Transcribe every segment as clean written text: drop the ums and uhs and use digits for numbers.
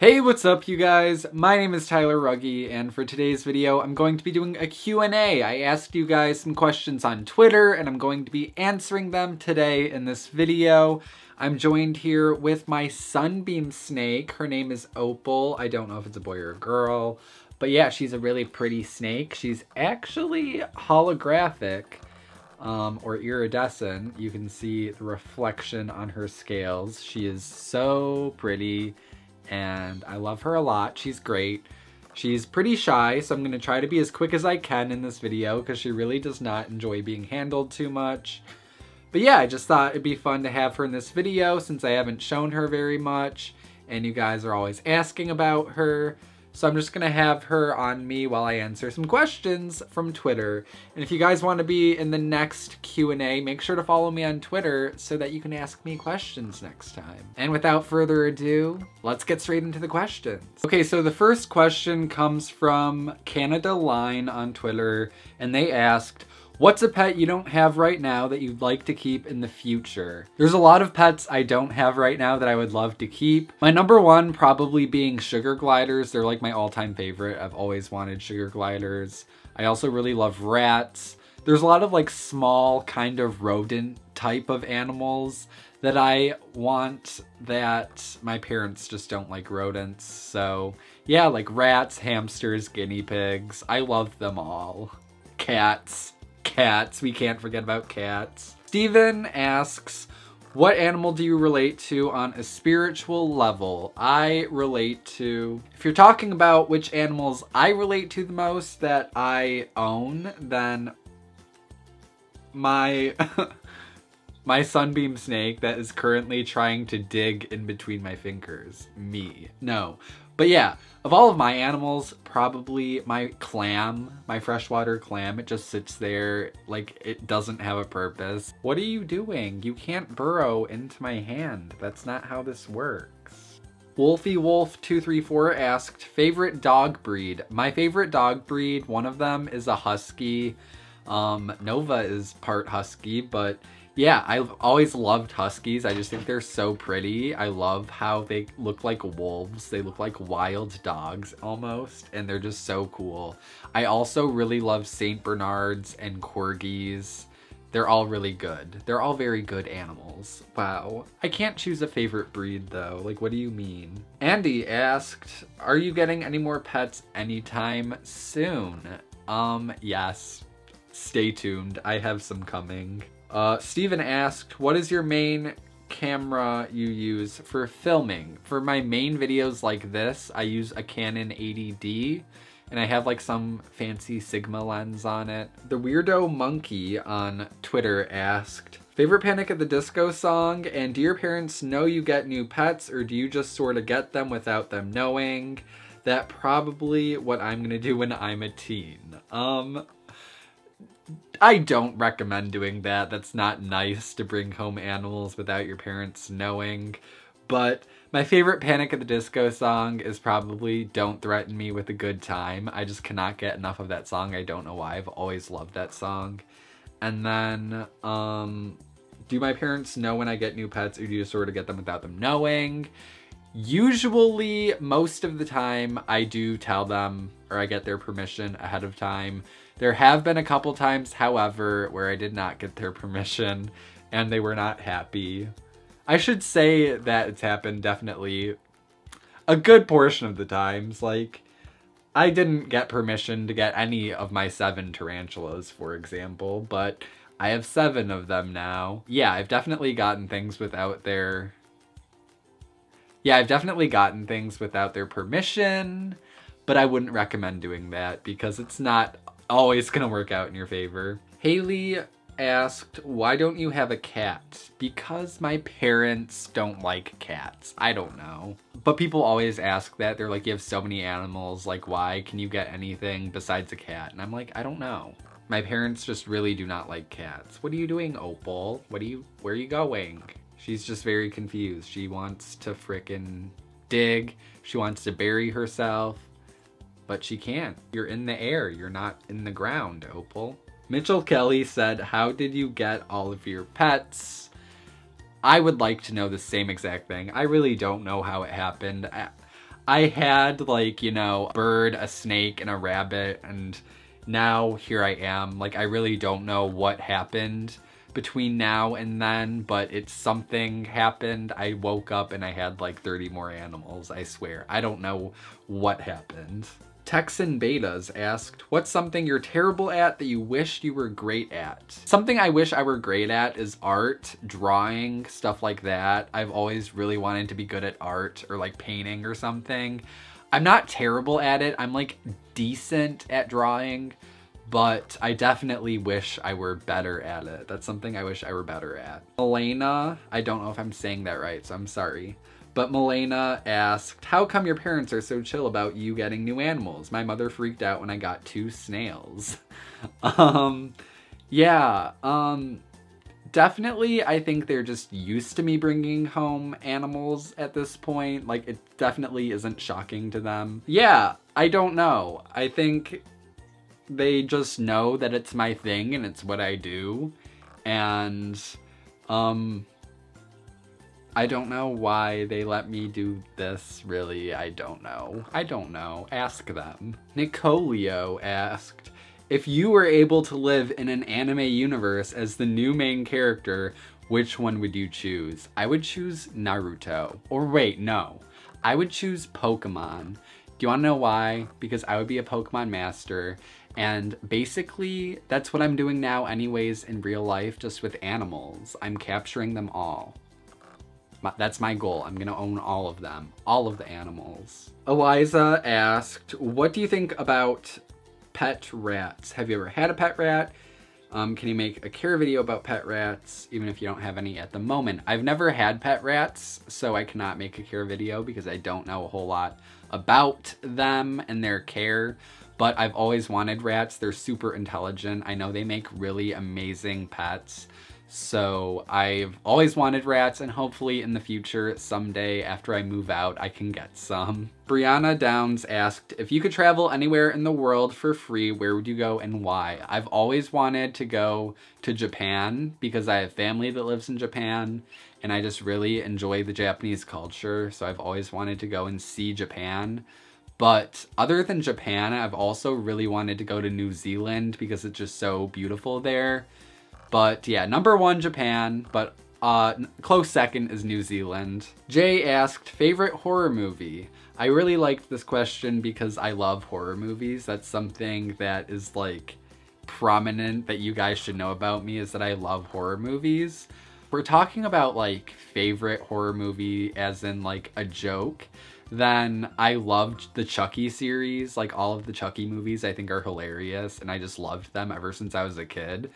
Hey, what's up you guys? My name is Tyler Ruggie, and for today's video, I'm going to be doing a Q&A. I asked you guys some questions on Twitter, and I'm going to be answering them today in this video. I'm joined here with my sunbeam snake. Her name is Opal. I don't know if it's a boy or a girl, but yeah, she's a really pretty snake. She's actually holographic, or iridescent. You can see the reflection on her scales. She is so pretty, and I love her a lot. She's great. She's pretty shy, so I'm going to try to be as quick as I can in this video because she really does not enjoy being handled too much. But yeah, I just thought it'd be fun to have her in this video since I haven't shown her very much, and you guys are always asking about her. So I'm just going to have her on me while I answer some questions from Twitter. And if you guys want to be in the next Q&A, make sure to follow me on Twitter so that you can ask me questions next time. And without further ado, let's get straight into the questions. Okay, so the first question comes from Canada Line on Twitter, and they asked, what's a pet you don't have right now that you'd like to keep in the future? There's a lot of pets I don't have right now that I would love to keep. My number one probably being sugar gliders. They're like my all-time favorite. I've always wanted sugar gliders. I also really love rats. There's a lot of like small kind of rodent type of animals that I want that my parents just don't like rodents. So yeah, like rats, hamsters, guinea pigs. I love them all. Cats. Cats, we can't forget about cats. Steven asks, what animal do you relate to on a spiritual level? I relate to, if you're talking about which animals I relate to the most that I own, then my my sunbeam snake that is currently trying to dig in between my fingers. Me. No. But yeah, of all of my animals, probably my clam, my freshwater clam. It just sits there like it doesn't have a purpose. What are you doing? You can't burrow into my hand. That's not how this works. Wolfie Wolf 234 asked, favorite dog breed? My favorite dog breed, one of them is a husky. Nova is part husky, but yeah, I've always loved huskies. I just think they're so pretty. I love how they look like wolves. They look like wild dogs almost, and they're just so cool. I also really love Saint Bernards and Corgis. They're all really good. They're all very good animals. Wow. I can't choose a favorite breed though. Like, what do you mean? Andy asked, are you getting any more pets anytime soon? Yes. Stay tuned. I have some coming. Steven asked, what is your main camera you use for filming? For my main videos like this, I use a Canon 80D, and I have like some fancy Sigma lens on it. The Weirdo Monkey on Twitter asked, favorite Panic at the Disco song, and do your parents know you get new pets, or do you just sort of get them without them knowing? That probably what I'm gonna do when I'm a teen. I don't recommend doing that. That's not nice to bring home animals without your parents knowing. But my favorite Panic at the Disco song is probably Don't Threaten Me with a Good Time. I just cannot get enough of that song. I don't know why. I've always loved that song. And then, do my parents know when I get new pets, or do you sort of get them without them knowing? Usually, most of the time, I do tell them, or I get their permission ahead of time. There have been a couple times, however, where I did not get their permission and they were not happy. I should say that it's happened definitely a good portion of the times. Like, I didn't get permission to get any of my 7 tarantulas, for example, but I have 7 of them now. Yeah, I've definitely gotten things without their... Yeah, I've definitely gotten things without their permission, but I wouldn't recommend doing that because it's not always gonna work out in your favor. Haley asked, why don't you have a cat? Because my parents don't like cats. I don't know. But people always ask that. They're like, you have so many animals, like why can you get anything besides a cat? And I'm like, I don't know. My parents just really do not like cats. What are you doing, Opal? Where are you going? She's just very confused. She wants to frickin' dig. She wants to bury herself. But she can't. You're in the air. You're not in the ground, Opal. Mitchell Kelly said, how did you get all of your pets? I would like to know the same exact thing. I really don't know how it happened. I had like, you know, a bird, a snake, and a rabbit, and now here I am. Like, I really don't know what happened between now and then, but it's something happened. I woke up and I had like 30 more animals, I swear. I don't know what happened. Texan Betas asked, what's something you're terrible at that you wished you were great at? Something I wish I were great at is art, drawing, stuff like that. I've always really wanted to be good at art or like painting or something. I'm not terrible at it. I'm like decent at drawing, but I definitely wish I were better at it. That's something I wish I were better at. Elena, I don't know if I'm saying that right, so I'm sorry. But Milena asked, how come your parents are so chill about you getting new animals? My mother freaked out when I got 2 snails. Definitely I think they're just used to me bringing home animals at this point. Like, it definitely isn't shocking to them. Yeah, I don't know. I think they just know that it's my thing and it's what I do. And, I don't know why they let me do this, really. I don't know. Ask them. Nicolio asked, if you were able to live in an anime universe as the new main character, which one would you choose? I would choose Naruto. Or wait, no. I would choose Pokemon. Do you want to know why? Because I would be a Pokemon master, and basically that's what I'm doing now anyways in real life, just with animals. I'm capturing them all. That's my goal. I'm gonna own all of them, all of the animals. Eliza asked, what do you think about pet rats? Have you ever had a pet rat? Can you make a care video about pet rats, even if you don't have any at the moment? I've never had pet rats, so I cannot make a care video because I don't know a whole lot about them and their care, but I've always wanted rats. They're super intelligent. I know they make really amazing pets. So I've always wanted rats, and hopefully in the future, someday after I move out, I can get some. Brianna Downs asked, if you could travel anywhere in the world for free, where would you go and why? I've always wanted to go to Japan because I have family that lives in Japan, and I just really enjoy the Japanese culture. So I've always wanted to go and see Japan. But other than Japan, I've also really wanted to go to New Zealand because it's just so beautiful there. But yeah, number 1, Japan, but close second is New Zealand. Jay asked, favorite horror movie? I really liked this question because I love horror movies. That's something that is like prominent that you guys should know about me, is that I love horror movies. We're talking about like favorite horror movie as in like a joke, then I loved the Chucky series. Like, all of the Chucky movies I think are hilarious, and I just loved them ever since I was a kid.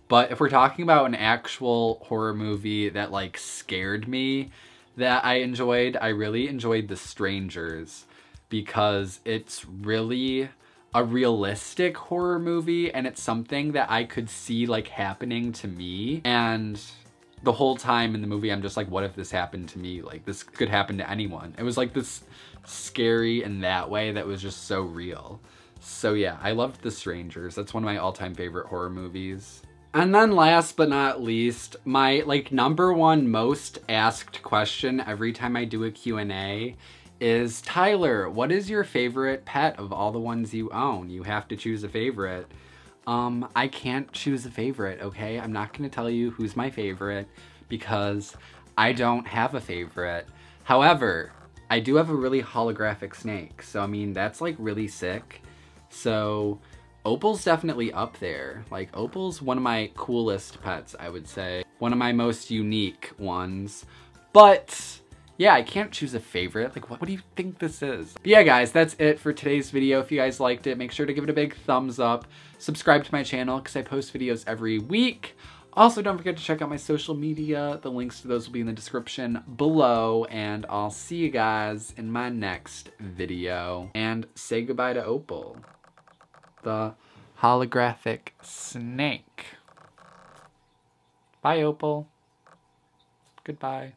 But if we're talking about an actual horror movie that like scared me, that I enjoyed, I really enjoyed The Strangers, because it's really a realistic horror movie, and it's something that I could see like happening to me. And the whole time in the movie, I'm just like, what if this happened to me? Like, this could happen to anyone. It was like this scary in that way that was just so real. So yeah, I loved The Strangers. That's one of my all-time favorite horror movies. And then last but not least, my like number 1 most asked question every time I do a Q&A is, Tyler, what is your favorite pet of all the ones you own? You have to choose a favorite. I can't choose a favorite, okay? I'm not gonna tell you who's my favorite because I don't have a favorite. However, I do have a really holographic snake, so I mean, that's like really sick. So Opal's definitely up there. Like, Opal's one of my coolest pets, I would say. One of my most unique ones. But yeah, I can't choose a favorite. Like, what do you think this is? But yeah, guys, that's it for today's video. If you guys liked it, make sure to give it a big thumbs up. Subscribe to my channel because I post videos every week. Also, don't forget to check out my social media. The links to those will be in the description below. And I'll see you guys in my next video. And say goodbye to Opal, the holographic snake. Bye, Opal. Goodbye.